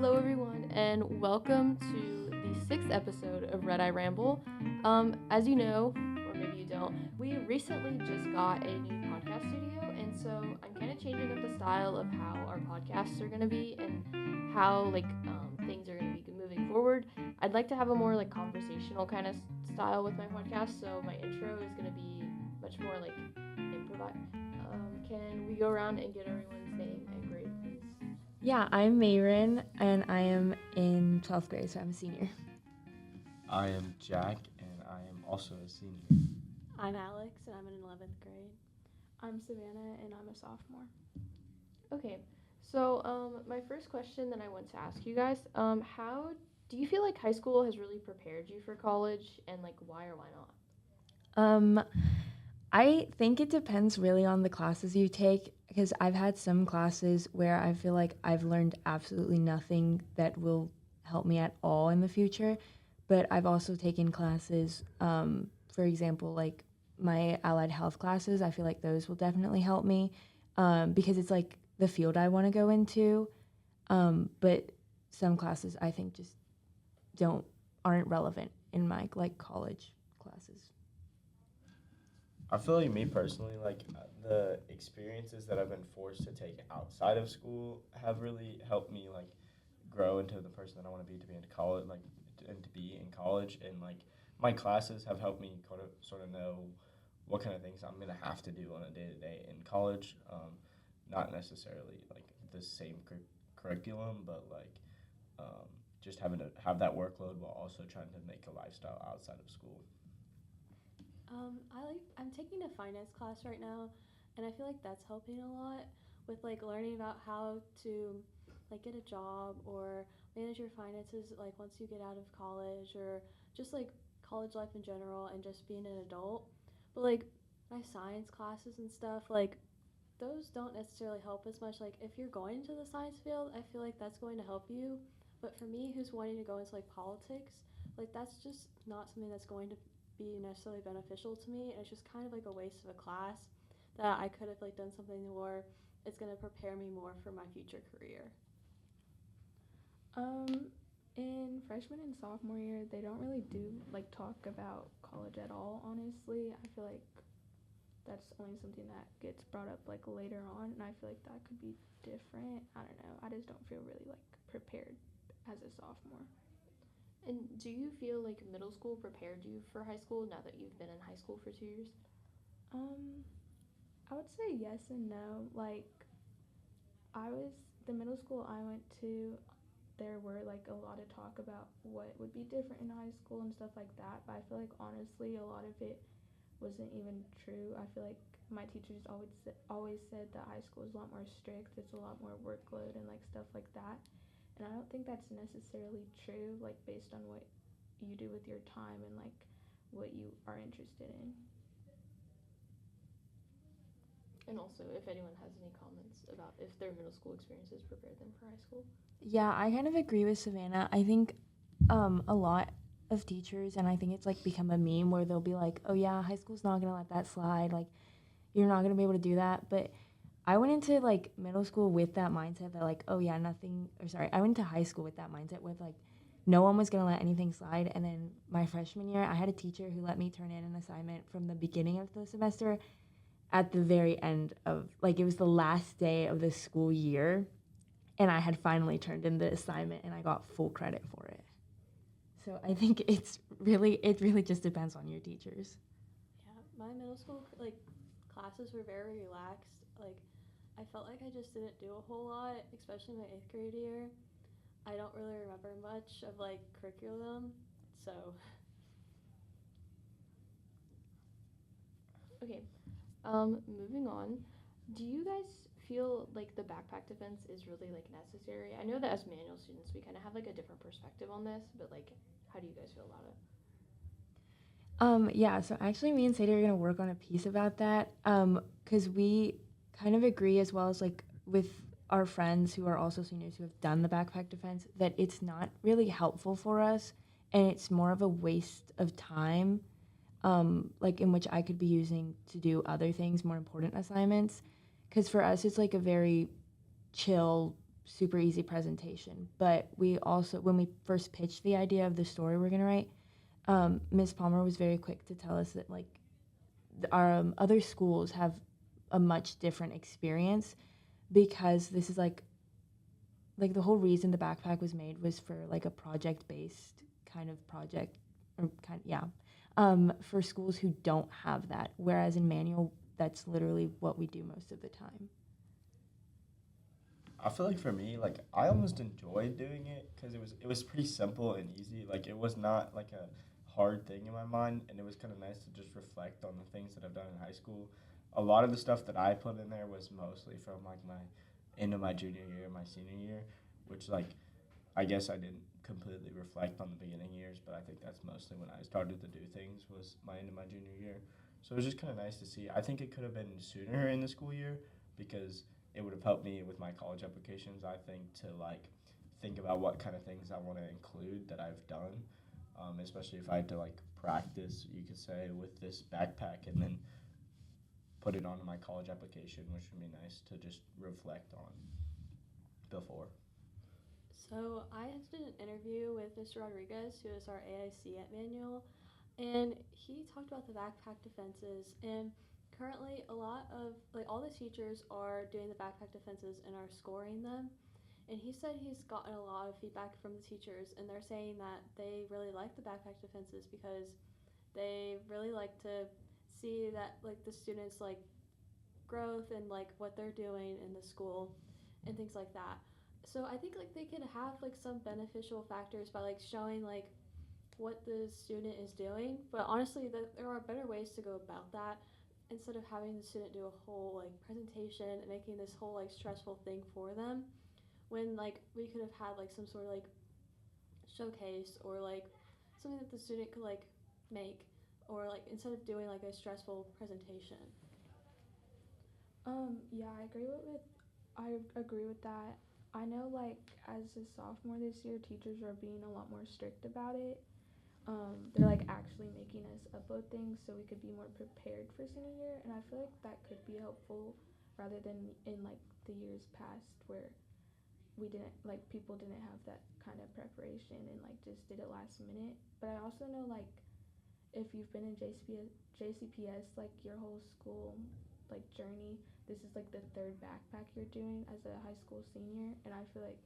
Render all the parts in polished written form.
Hello, everyone, and welcome to the sixth episode of RedEye Ramble. As you know, or maybe you don't, we recently just got a new podcast studio, and so I'm kind of changing up the style of how our podcasts are going to be and how things are going to be moving forward. I'd like to have a more conversational kind of style with my podcast, so my intro is going to be much more improv. Can we go around and get everyone's name and grade, please? Yeah, I'm Mayrin, and I am in 12th grade, so I'm a senior. I am Jack, and I am also a senior. I'm Alex, and I'm in 11th grade. I'm Savannah, and I'm a sophomore. Okay, so my first question that I want to ask you guys, how do you feel like high school has really prepared you for college, and why or why not? I think it depends really on the classes you take, because I've had some classes where I feel like I've learned absolutely nothing that will help me at all in the future, but I've also taken classes, for example, like my allied health classes. I feel like those will definitely help me because it's like the field I want to go into, but some classes I think just aren't relevant in my college classes. I feel like me personally, the experiences that I've been forced to take outside of school have really helped me grow into the person that I want to be in college, and to be in college. And my classes have helped me sort of know what kind of things I'm gonna have to do on a day to day in college. Not necessarily the same curriculum, but just having to have that workload while also trying to make a lifestyle outside of school. I'm taking a finance class right now, and I feel like that's helping a lot with learning about how to get a job or manage your finances once you get out of college, or just college life in general and just being an adult. But my science classes and stuff, those don't necessarily help as much. If you're going into the science field, I feel like that's going to help you. But for me, who's wanting to go into politics, that's just not something that's going to be necessarily beneficial to me, and it's just kind of a waste of a class that I could have done something more. It's going to prepare me more for my future career. In freshman and sophomore year, they don't really do talk about college at all. Honestly, I feel like that's only something that gets brought up later on, and I feel like that could be different. I don't know. I just don't feel really prepared as a sophomore. And do you feel like middle school prepared you for high school now that you've been in high school for 2 years? I would say yes and no. The middle school I went to, there were a lot of talk about what would be different in high school and stuff like that, but I feel like honestly a lot of it wasn't even true. I feel like my teachers always said that high school is a lot more strict, it's a lot more workload and stuff like that. And I don't think that's necessarily true, based on what you do with your time and what you are interested in. And also, if anyone has any comments about if their middle school experiences prepared them for high school. Yeah, I kind of agree with Savannah. I think a lot of teachers, and I think it's become a meme where they'll be like, oh yeah, high school's not going to let that slide. You're not going to be able to do that. But I went into middle school with that mindset that oh yeah, I went to high school with that mindset with no one was going to let anything slide. And then my freshman year, I had a teacher who let me turn in an assignment from the beginning of the semester at the very end of it was the last day of the school year, and I had finally turned in the assignment and I got full credit for it. So I think it really just depends on your teachers. Yeah, my middle school classes were very relaxed. I felt like I just didn't do a whole lot, especially my 8th grade year. I don't really remember much of curriculum, so. Okay, moving on. Do you guys feel like the backpack defense is really necessary? I know that as manual students we kind of have a different perspective on this, but how do you guys feel about it? Yeah, so actually me and Sadie are going to work on a piece about that, because we kind of agree, as well as with our friends who are also seniors who have done the backpack defense, that it's not really helpful for us, and it's more of a waste of time, in which I could be using to do other things, more important assignments. Because for us, it's a very chill super easy presentation. But we also, when we first pitched the idea of the story we're gonna write, Ms. Palmer was very quick to tell us that like our other schools have a much different experience because this is like the whole reason the backpack was made was for like a project based kind of project or kind yeah for schools who don't have that, whereas in manual that's literally what we do most of the time. I feel like for me, like I almost enjoyed doing it because it was pretty simple and easy. Like it was not like a hard thing in my mind, and it was kind of nice to just reflect on the things that I've done in high school. A lot of the stuff that I put in there was mostly from like my end of my junior year, my senior year, which like I guess I didn't completely reflect on the beginning years, but I think that's mostly when I started to do things was my end of my junior year. So it was just kind of nice to see. I think it could have been sooner in the school year because it would have helped me with my college applications. I think to like think about what kind of things I want to include that I've done, especially if I had to like practice, you could say, with this backpack and then put it onto my college application, which would be nice to just reflect on before. So I just did an interview with Mr. Rodriguez, who is our AIC at Manual, and he talked about the backpack defenses. And currently, a lot of like all the teachers are doing the backpack defenses and are scoring them. And he said he's gotten a lot of feedback from the teachers, and they're saying that they really like the backpack defenses because they really like to see that like the students like growth and like what they're doing in the school and things like that. So I think like they can have like some beneficial factors by like showing like what the student is doing, but honestly there are better ways to go about that instead of having the student do a whole like presentation and making this whole like stressful thing for them when like we could have had like some sort of like showcase or like something that the student could like make or like instead of doing like a stressful presentation. Yeah, I agree with that. I know like as a sophomore this year, teachers are being a lot more strict about it. They're like actually making us upload things so we could be more prepared for senior year, and I feel like that could be helpful rather than in like the years past where we didn't like people didn't have that kind of preparation and like just did it last minute. But I also know like if you've been in JCPS like your whole school like journey, this is like the third backpack you're doing as a high school senior, and I feel like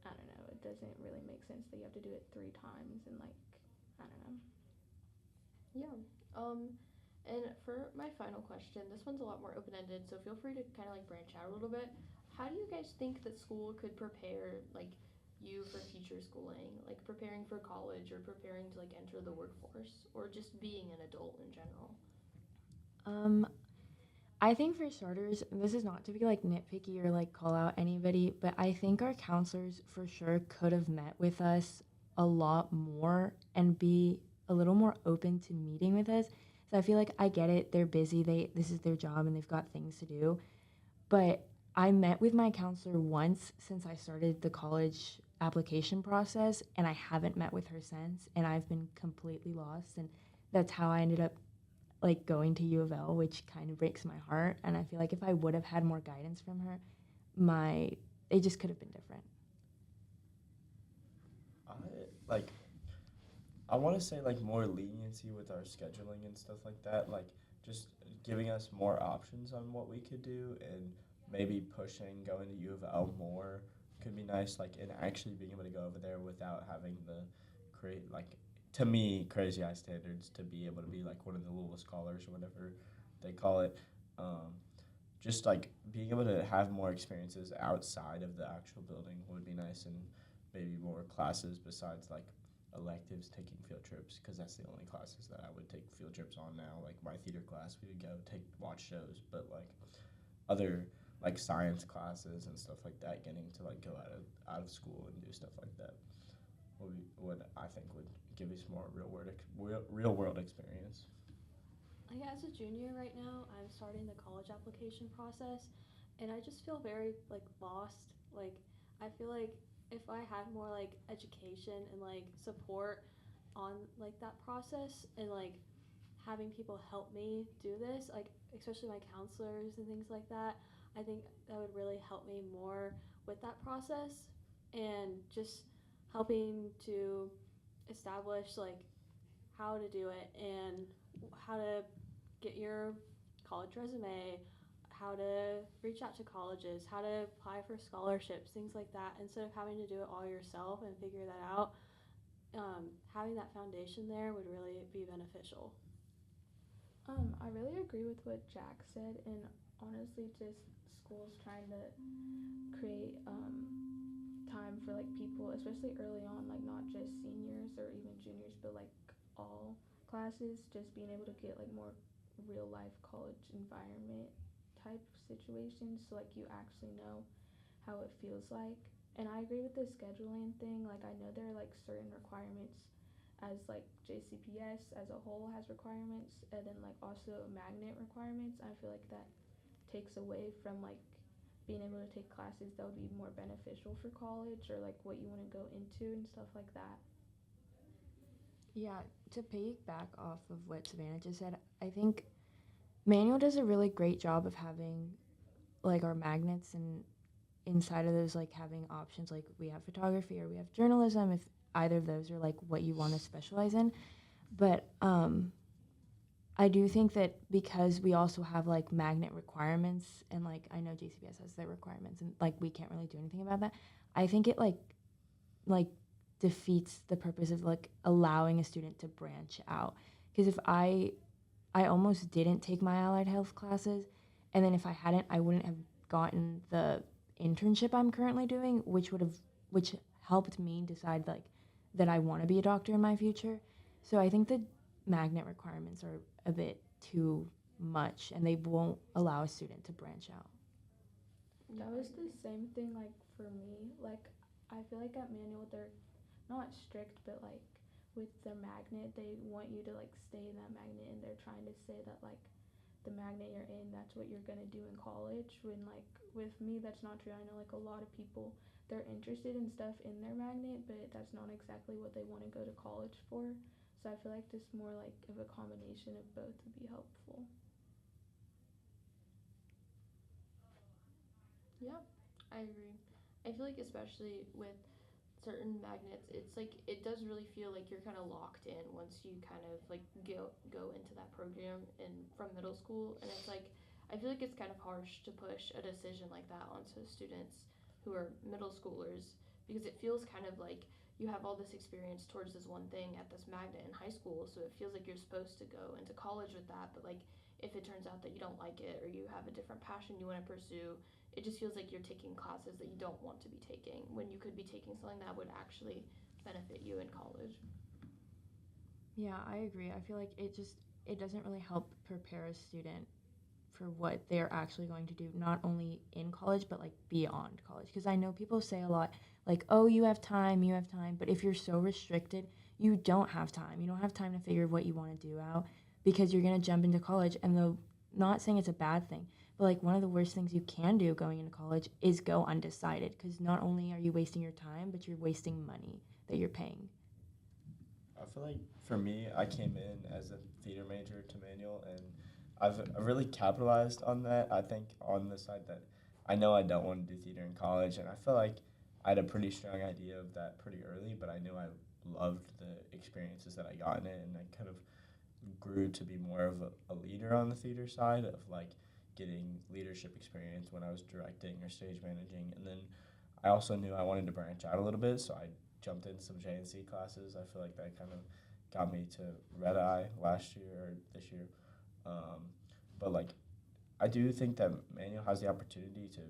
I don't know, it doesn't really make sense that you have to do it 3 times and like I don't know. Yeah. And for my final question, this one's a lot more open ended, so feel free to kind of like branch out a little bit. How do you guys think that school could prepare like you for future schooling, like preparing for college or preparing to like enter the workforce or just being an adult in general? Um, I think for starters, this is not to be like nitpicky or like call out anybody, but I think our counselors for sure could have met with us a lot more and be a little more open to meeting with us. So I feel like I get it, they're busy, this is their job and they've got things to do. But I met with my counselor once since I started the college application process, and I haven't met with her since, and I've been completely lost. And that's how I ended up like going to U of L, which kind of breaks my heart. And I feel like if I would have had more guidance from her, my it just could have been different. I like I want to say like more leniency with our scheduling and stuff like that, like just giving us more options on what we could do and maybe pushing going to U of L more could be nice, like and actually being able to go over there without having the create like to me crazy high standards to be able to be like one of the Louisville scholars or whatever they call it. Um, just like being able to have more experiences outside of the actual building would be nice, and maybe more classes besides like electives taking field trips, because that's the only classes that I would take field trips on now. Like my theater class we would go watch shows, but like other like science classes and stuff like that, getting to like go out of school and do stuff like that would I think would give us more real world experience. Like as a junior right now, I'm starting the college application process, and I just feel very like lost. Like I feel like if I had more like education and like support on like that process and like having people help me do this, like especially my counselors and things like that, I think that would really help me more with that process and just helping to establish like how to do it and how to get your college resume, how to reach out to colleges, how to apply for scholarships, things like that, instead of having to do it all yourself and figure that out. Having that foundation there would really be beneficial. I really agree with what Jack said, and honestly, just schools trying to create time for like people, especially early on, like not just seniors or even juniors, but like all classes, just being able to get like more real life college environment type situations, so like you actually know how it feels like. And I agree with the scheduling thing. Like I know there are like certain requirements as like JCPS as a whole has requirements, and then like also magnet requirements. I feel like that takes away from like being able to take classes that would be more beneficial for college or like what you want to go into and stuff like that. Yeah, to piggyback off of what Savannah just said, I think Manual does a really great job of having like our magnets, and inside of those like having options, like we have photography or we have journalism, if either of those are like what you want to specialize in. But I do think that because we also have like magnet requirements, and like I know JCPS has their requirements and like we can't really do anything about that, I think it like defeats the purpose of like allowing a student to branch out. Because if I almost didn't take my allied health classes, and then if I hadn't, I wouldn't have gotten the internship I'm currently doing, which helped me decide like that I want to be a doctor in my future. So I think the magnet requirements are a bit too much, and they won't allow a student to branch out. That was the same thing like for me. Like I feel like at Manual they're not strict, but like with their magnet they want you to like stay in that magnet, and they're trying to say that like the magnet you're in, that's what you're gonna do in college. When like with me that's not true. I know like a lot of people, they're interested in stuff in their magnet, but that's not exactly what they want to go to college for. So I feel like just more like of a combination of both would be helpful. Yeah, I agree. I feel like especially with certain magnets, it's like it does really feel like you're kind of locked in once you kind of like go into that program in from middle school, and it's like I feel like it's kind of harsh to push a decision like that onto students who are middle schoolers, because it feels kind of like you have all this experience towards this one thing at this magnet in high school, so it feels like you're supposed to go into college with that, but like if it turns out that you don't like it or you have a different passion you want to pursue, it just feels like you're taking classes that you don't want to be taking when you could be taking something that would actually benefit you in college. Yeah, I agree. I feel like it doesn't really help prepare a student for what they're actually going to do, not only in college but like beyond college. Because I know people say a lot like, oh, you have time, but if you're so restricted, you don't have time. You don't have time to figure what you want to do out, because you're going to jump into college. And though not saying it's a bad thing, but like one of the worst things you can do going into college is go undecided, because not only are you wasting your time, but you're wasting money that you're paying. I feel like for me, I came in as a theater major to Manual, and I've really capitalized on that. I think on the side that I know I don't want to do theater in college, and I feel like I had a pretty strong idea of that pretty early, but I knew I loved the experiences that I got in it, and I kind of grew to be more of a leader on the theater side of like getting leadership experience when I was directing or stage managing. And then I also knew I wanted to branch out a little bit, so I jumped in some J&C classes. I feel like that kind of got me to RedEye last year or this year. But like I do think that Manual has the opportunity to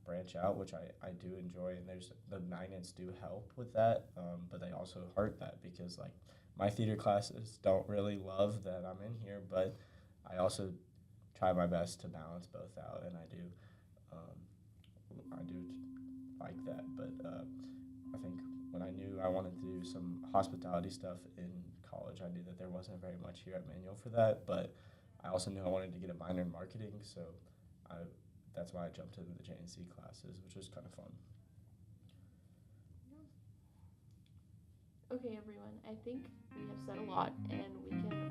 branch out, which I do enjoy, and there's the magnets do help with that, but they also hurt that, because like my theater classes don't really love that I'm in here, but I also try my best to balance both out, and I do like that. But I think when I knew I wanted to do some hospitality stuff in college, I knew that there wasn't very much here at Manual for that, but I also knew I wanted to get a minor in marketing, so I that's why I jumped into the J&C classes, which was kind of fun. Okay, everyone, I think we have said a lot, and we can